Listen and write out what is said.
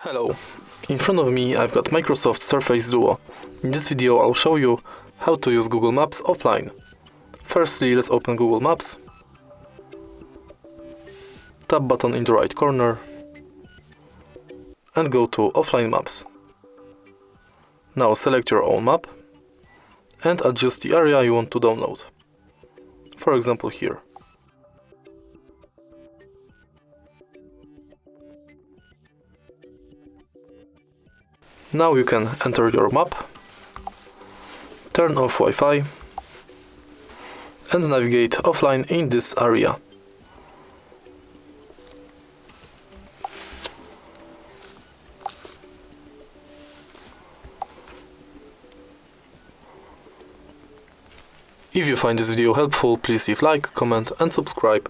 Hello, in front of me I've got Microsoft Surface Duo. In this video I'll show you how to use Google Maps offline. Firstly, let's open Google Maps. Tab button in the right corner and go to Offline Maps. Now select your own map and adjust the area you want to download. For example here. Now you can enter your map, turn off Wi-Fi and navigate offline in this area. If you find this video helpful, please leave like, comment and subscribe.